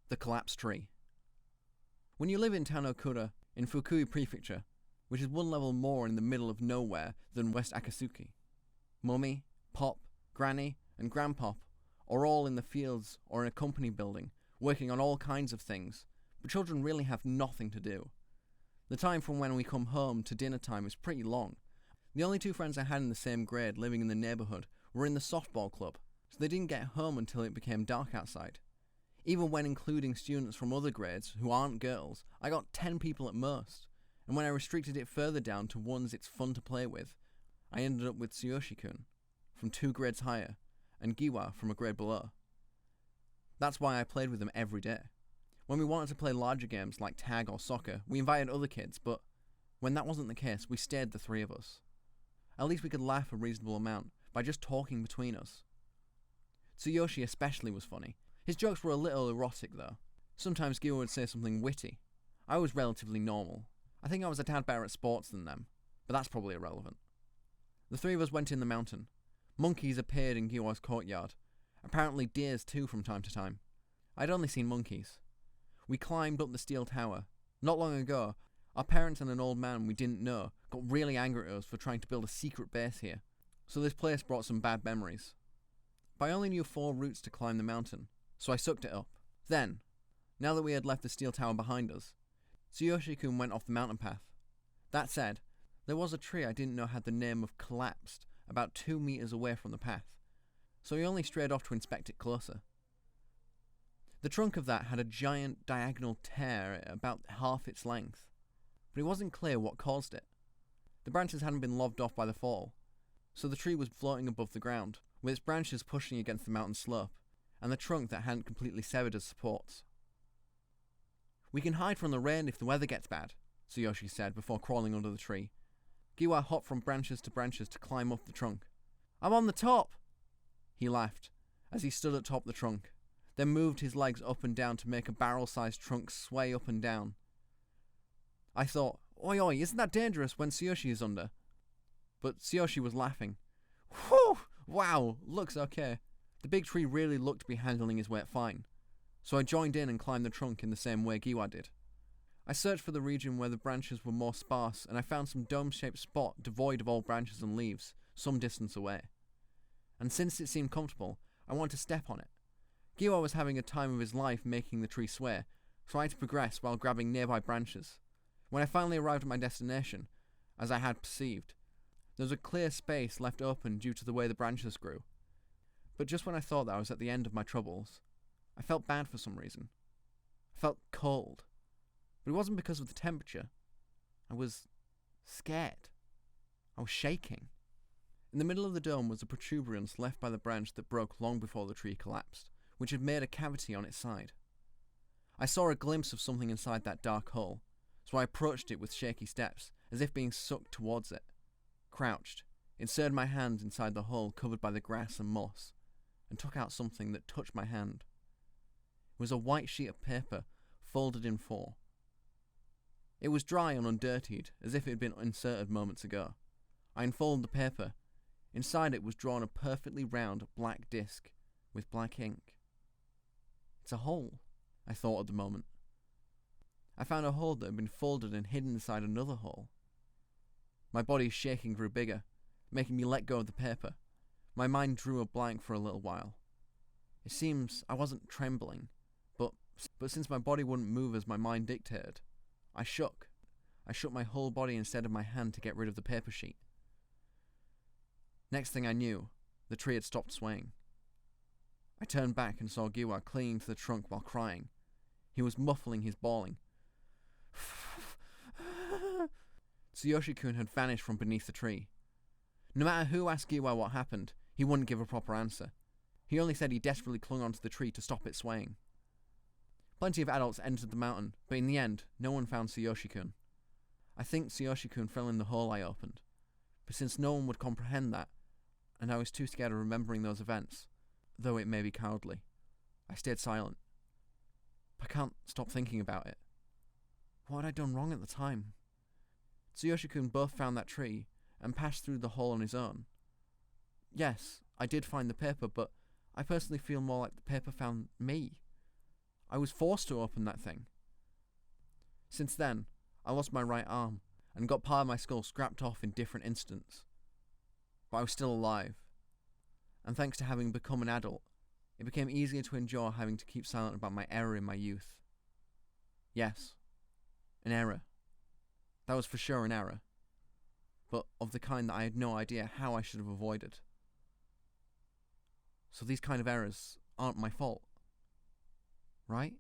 The collapsed tree. When you live in Tanokura, in Fukui Prefecture, which is one level more in the middle of nowhere than West Akatsuki, Mummy, Pop, Granny, and Grandpop are all in the fields or in a company building, working on all kinds of things, but children really have nothing to do. The time from when we come home to dinner time is pretty long. The only two friends I had in the same grade living in the neighbourhood were in the softball club, so they didn't get home until it became dark outside. Even when including students from other grades who aren't girls, I got 10 people at most, and when I restricted it further down to ones it's fun to play with, I ended up with Tsuyoshi-kun, from 2 grades higher, and Giwa from a grade below. That's why I played with them every day. When we wanted to play larger games like tag or soccer, we invited other kids, but when that wasn't the case, we stayed the 3 of us. At least we could laugh a reasonable amount by just talking between us. Tsuyoshi especially was funny. His jokes were a little erotic though. Sometimes Giwa would say something witty. I was relatively normal. I think I was a tad better at sports than them, but that's probably irrelevant. The 3 of us went in the mountain. Monkeys appeared in Giwa's courtyard. Apparently deers too from time to time. I'd only seen monkeys. We climbed up the steel tower. Not long ago, our parents and an old man we didn't know got really angry at us for trying to build a secret base here, so this place brought some bad memories. But I only knew 4 routes to climb the mountain, so I sucked it up. Then, now that we had left the steel tower behind us, Tsuyoshi-kun went off the mountain path. That said, there was a tree I didn't know had the name of Collapsed about 2 meters away from the path, so he only strayed off to inspect it closer. The trunk of that had a giant diagonal tear at about half its length, but it wasn't clear what caused it. The branches hadn't been lobbed off by the fall, so the tree was floating above the ground, with its branches pushing against the mountain slope, and the trunk that hadn't completely severed as supports. "We can hide from the rain if the weather gets bad," Tsuyoshi said before crawling under the tree. Giwa hopped from branches to climb up the trunk. "I'm on the top!" He laughed as he stood atop the trunk, then moved his legs up and down to make a barrel-sized trunk sway up and down. I thought, oi oi, isn't that dangerous when Tsuyoshi is under? But Tsuyoshi was laughing. Whew! Wow, looks okay. The big tree really looked to be handling his weight fine, so I joined in and climbed the trunk in the same way Giwa did. I searched for the region where the branches were more sparse, and I found some dome-shaped spot devoid of all branches and leaves, some distance away. And since it seemed comfortable, I wanted to step on it. Giwa was having a time of his life making the tree sway, so I had to progress while grabbing nearby branches. When I finally arrived at my destination, as I had perceived, there was a clear space left open due to the way the branches grew. But just when I thought that I was at the end of my troubles, I felt bad for some reason. I felt cold. But it wasn't because of the temperature. I was scared. I was shaking. In the middle of the dome was a protuberance left by the branch that broke long before the tree collapsed, which had made a cavity on its side. I saw a glimpse of something inside that dark hole, so I approached it with shaky steps, as if being sucked towards it. Crouched, inserted my hand inside the hole covered by the grass and moss, and took out something that touched my hand. It was a white sheet of paper, folded in 4. It was dry and undirtied, as if it had been inserted moments ago. I unfolded the paper. Inside it was drawn a perfectly round black disc with black ink. It's a hole, I thought at the moment. I found a hole that had been folded and hidden inside another hole. My body's shaking grew bigger, making me let go of the paper. My mind drew a blank for a little while. It seems I wasn't trembling, but since my body wouldn't move as my mind dictated, I shook. I shook my whole body instead of my hand to get rid of the paper sheet. Next thing I knew, the tree had stopped swaying. I turned back and saw Giwa clinging to the trunk while crying. He was muffling his bawling. Tsuyoshi-kun had vanished from beneath the tree. No matter who asked Giwa what happened, he wouldn't give a proper answer. He only said he desperately clung onto the tree to stop it swaying. Plenty of adults entered the mountain, but in the end, no one found Tsuyoshi-kun. I think Tsuyoshi-kun fell in the hole I opened, but since no one would comprehend that, and I was too scared of remembering those events, though it may be cowardly, I stayed silent. I can't stop thinking about it. What had I done wrong at the time? Tsuyoshi-kun both found that tree and passed through the hole on his own. Yes, I did find the paper, but I personally feel more like the paper found me. I was forced to open that thing. Since then, I lost my right arm and got part of my skull scrapped off in different instants. But I was still alive. And thanks to having become an adult, it became easier to endure having to keep silent about my error in my youth. Yes, an error. That was for sure an error. But of the kind that I had no idea how I should have avoided. So these kind of errors aren't my fault. Right?